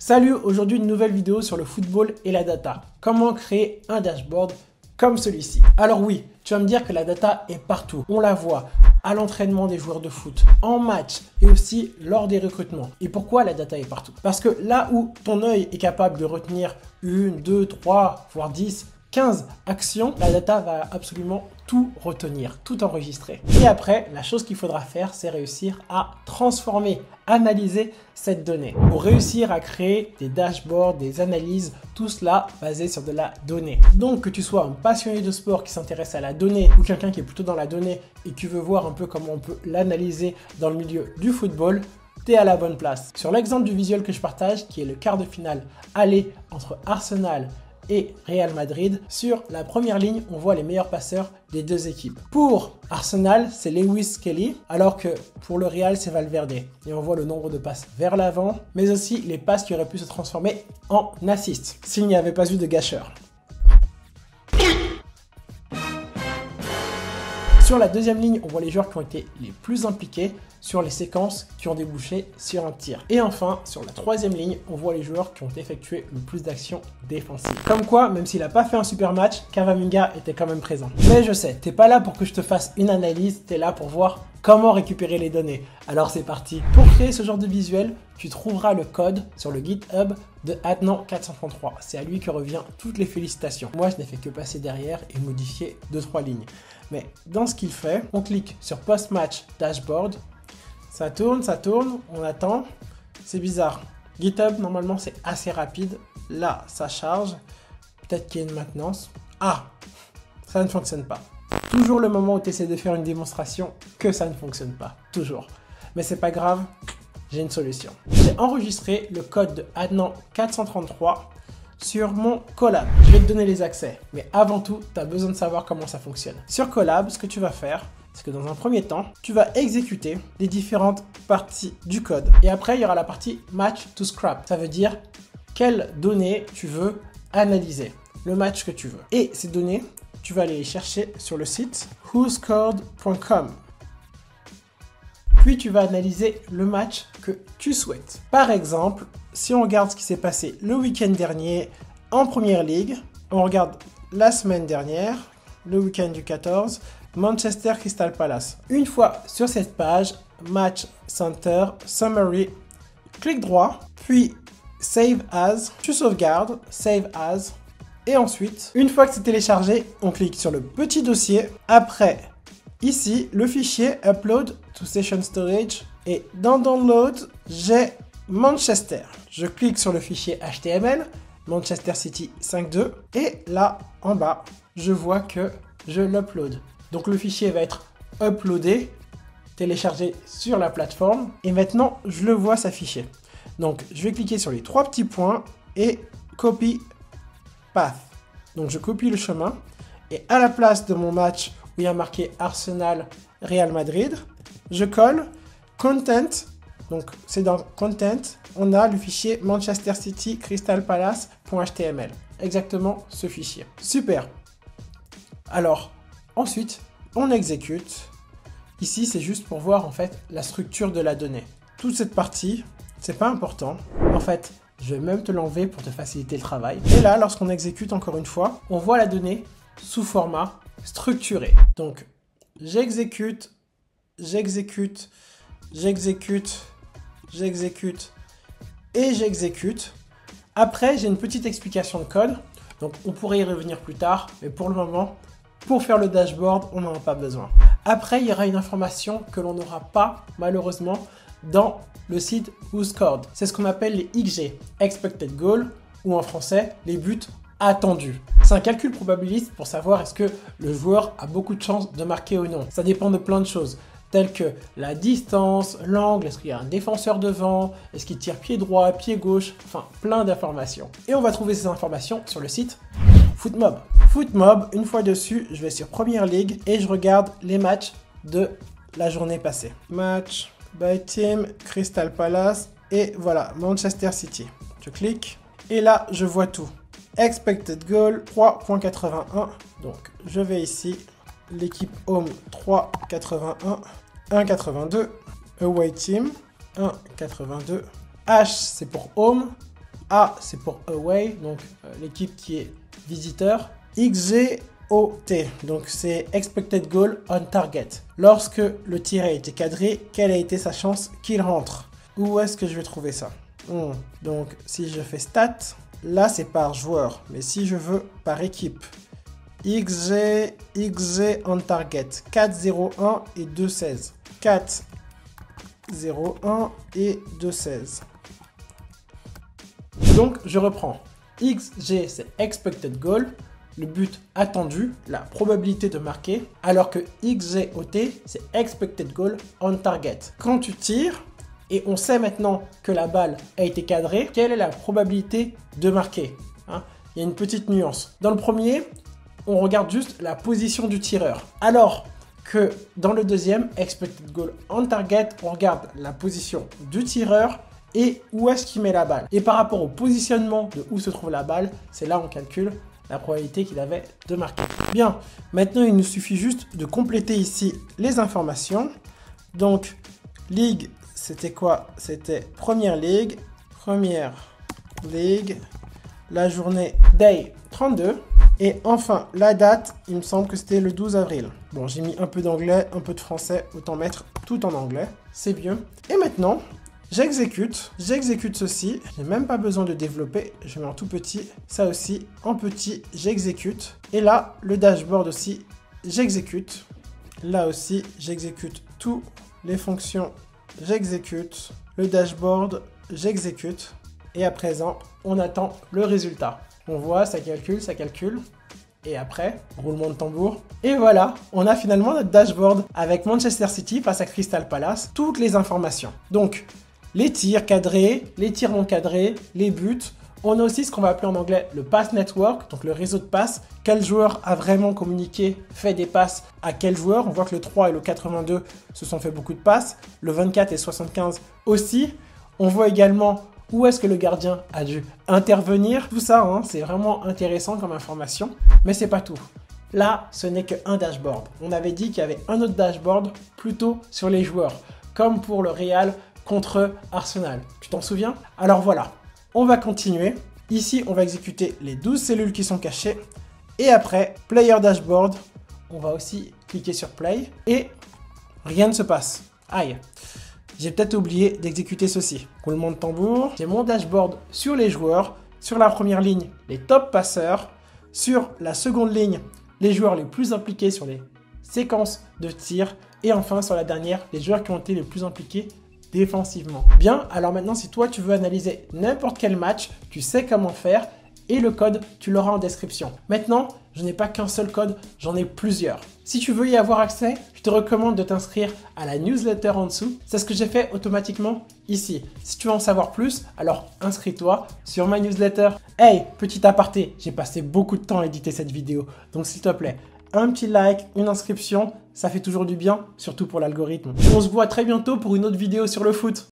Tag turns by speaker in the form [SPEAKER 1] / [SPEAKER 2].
[SPEAKER 1] Salut, aujourd'hui une nouvelle vidéo sur le football et la data. Comment créer un dashboard comme celui-ci. Alors oui, tu vas me dire que la data est partout. On la voit à l'entraînement des joueurs de foot, en match et aussi lors des recrutements. Et pourquoi la data est partout? Parce que là où ton œil est capable de retenir 1, 2, 3, voire 10, 15 actions, la data va absolument tout retenir, tout enregistrer. Et après, la chose qu'il faudra faire, c'est réussir à transformer, analyser cette donnée. Pour réussir à créer des dashboards, des analyses, tout cela basé sur de la donnée. Donc que tu sois un passionné de sport qui s'intéresse à la donnée ou quelqu'un qui est plutôt dans la donnée et qui veut voir un peu comment on peut l'analyser dans le milieu du football, t'es à la bonne place. Sur l'exemple du visuel que je partage, qui est le quart de finale aller entre Arsenal et Real Madrid, sur la première ligne, on voit les meilleurs passeurs des deux équipes. Pour Arsenal, c'est Lewis Kelly, alors que pour le Real, c'est Valverde. Et on voit le nombre de passes vers l'avant, mais aussi les passes qui auraient pu se transformer en assists, s'il n'y avait pas eu de gâcheur. Sur la deuxième ligne, on voit les joueurs qui ont été les plus impliqués sur les séquences qui ont débouché sur un tir. Et enfin, sur la troisième ligne, on voit les joueurs qui ont effectué le plus d'actions défensives. Comme quoi, même s'il n'a pas fait un super match, Camavinga était quand même présent. Mais je sais, t'es pas là pour que je te fasse une analyse, t'es là pour voir comment récupérer les données. Alors c'est parti. Pour créer ce genre de visuel, tu trouveras le code sur le GitHub de Adnan433. C'est à lui que revient toutes les félicitations. Moi, je n'ai fait que passer derrière et modifier 2-3 lignes. Mais dans ce qu'il fait, on clique sur Post-Match Dashboard. Ça tourne, on attend. C'est bizarre. GitHub, normalement, c'est assez rapide. Là, ça charge. Peut-être qu'il y a une maintenance. Ah, ça ne fonctionne pas. Toujours le moment où tu essaies de faire une démonstration que ça ne fonctionne pas. Toujours. Mais c'est pas grave, j'ai une solution. J'ai enregistré le code de Adnan433 sur mon Colab. Je vais te donner les accès. Mais avant tout, tu as besoin de savoir comment ça fonctionne. Sur Colab, ce que tu vas faire, c'est que dans un premier temps, tu vas exécuter les différentes parties du code. Et après, il y aura la partie Match to Scrap. Ça veut dire quelles données tu veux analyser, le match que tu veux. Et ces données, tu vas aller les chercher sur le site whoscored.com. Puis tu vas analyser le match que tu souhaites. Par exemple, si on regarde ce qui s'est passé le week-end dernier en Première Ligue, on regarde la semaine dernière, le week-end du 14, Manchester Crystal Palace. Une fois sur cette page, Match Center, Summary, clic droit, puis Save As, tu sauvegardes, Save As, et ensuite, une fois que c'est téléchargé, on clique sur le petit dossier. Après, ici, le fichier Upload to Session Storage, et dans Download, j'ai Manchester. Je clique sur le fichier HTML, Manchester City 5.2, et là, en bas, je vois que je l'upload. Donc le fichier va être uploadé, téléchargé sur la plateforme, et maintenant, je le vois s'afficher. Donc, je vais cliquer sur les trois petits points et Copy Path. Donc, je copie le chemin, et à la place de mon match où il y a marqué Arsenal Real Madrid, je colle Content. Donc, c'est dans Content, on a le fichier Manchester City Crystal Palace.html. Exactement ce fichier. Super. Alors, ensuite, on exécute. Ici, c'est juste pour voir en fait la structure de la donnée. Toute cette partie, c'est pas important. En fait, je vais même te l'enlever pour te faciliter le travail. Et là, lorsqu'on exécute encore une fois, on voit la donnée sous format structuré. Donc, j'exécute, j'exécute, j'exécute, j'exécute et j'exécute. Après, j'ai une petite explication de code. Donc, on pourrait y revenir plus tard, mais pour le moment, pour faire le dashboard, on n'en a pas besoin. Après, il y aura une information que l'on n'aura pas, malheureusement, dans le site WhoScored. C'est ce qu'on appelle les XG, Expected Goal, ou en français, les buts attendus. C'est un calcul probabiliste pour savoir est-ce que le joueur a beaucoup de chances de marquer ou non. Ça dépend de plein de choses, telles que la distance, l'angle, est-ce qu'il y a un défenseur devant, est-ce qu'il tire pied droit, pied gauche, enfin plein d'informations. Et on va trouver ces informations sur le site Footmob. Footmob, une fois dessus, je vais sur Première Ligue et je regarde les matchs de la journée passée. Match by team, Crystal Palace et voilà, Manchester City. Je clique et là, je vois tout. Expected goal 3.81. Donc, je vais ici. L'équipe home 3.81. 1.82. Away team 1.82. H, c'est pour home. A, c'est pour away, donc l'équipe qui est visiteur. XGOT, donc c'est expected goal on target. Lorsque le tir a été cadré, quelle a été sa chance qu'il rentre? Où est-ce que je vais trouver ça? Donc si je fais stats, là c'est par joueur, mais si je veux par équipe, XG on target, 4-0-1 et 2-16. 4-0-1 et 2-16. Donc je reprends. XG c'est expected goal, le but attendu, la probabilité de marquer, alors que XGOT c'est expected goal on target. Quand tu tires, et on sait maintenant que la balle a été cadrée, quelle est la probabilité de marquer, hein? Il y a une petite nuance. Dans le premier, on regarde juste la position du tireur. Alors que dans le deuxième, expected goal on target, on regarde la position du tireur et où est-ce qu'il met la balle. Et par rapport au positionnement de où se trouve la balle, c'est là on calcule la probabilité qu'il avait de marquer. Bien, maintenant il nous suffit juste de compléter ici les informations. Donc, ligue, c'était quoi? C'était première ligue, la journée day 32. Et enfin, la date, il me semble que c'était le 12 avril. Bon, j'ai mis un peu d'anglais, un peu de français, autant mettre tout en anglais, c'est mieux. Et maintenant, j'exécute ceci, j'ai même pas besoin de développer, je mets en tout petit, ça aussi, en petit, j'exécute. Et là, le dashboard aussi, j'exécute. Là aussi, j'exécute toutes les fonctions, j'exécute. Le dashboard, j'exécute. Et à présent, on attend le résultat. On voit, ça calcule. Et après, roulement de tambour. Et voilà, on a finalement notre dashboard avec Manchester City face à Crystal Palace. Toutes les informations. Donc, les tirs cadrés, les tirs non cadrés, les buts. On a aussi ce qu'on va appeler en anglais le pass network, donc le réseau de passes. Quel joueur a vraiment communiqué, fait des passes à quel joueur? On voit que le 3 et le 82 se sont fait beaucoup de passes. Le 24 et 75 aussi. On voit également où est-ce que le gardien a dû intervenir. Tout ça, hein, c'est vraiment intéressant comme information. Mais c'est pas tout. Là, ce n'est qu'un dashboard. On avait dit qu'il y avait un autre dashboard plutôt sur les joueurs, comme pour le Real contre Arsenal. Tu t'en souviens? Alors voilà, on va continuer. Ici, on va exécuter les 12 cellules qui sont cachées. Et après, Player Dashboard, on va aussi cliquer sur Play. Et rien ne se passe. Aïe. J'ai peut-être oublié d'exécuter ceci. Roulement de tambour. J'ai mon dashboard sur les joueurs. Sur la première ligne, les top passeurs. Sur la seconde ligne, les joueurs les plus impliqués sur les séquences de tir. Et enfin, sur la dernière, les joueurs qui ont été les plus impliqués défensivement. Bien, alors maintenant, si toi, tu veux analyser n'importe quel match, tu sais comment faire. Et le code, tu l'auras en description. Maintenant, je n'ai pas qu'un seul code, j'en ai plusieurs. Si tu veux y avoir accès, je te recommande de t'inscrire à la newsletter en dessous. C'est ce que j'ai fait automatiquement ici. Si tu veux en savoir plus, alors inscris-toi sur ma newsletter. Hey, petit aparté, j'ai passé beaucoup de temps à éditer cette vidéo. Donc s'il te plaît, un petit like, une inscription, ça fait toujours du bien, surtout pour l'algorithme. On se voit très bientôt pour une autre vidéo sur le foot.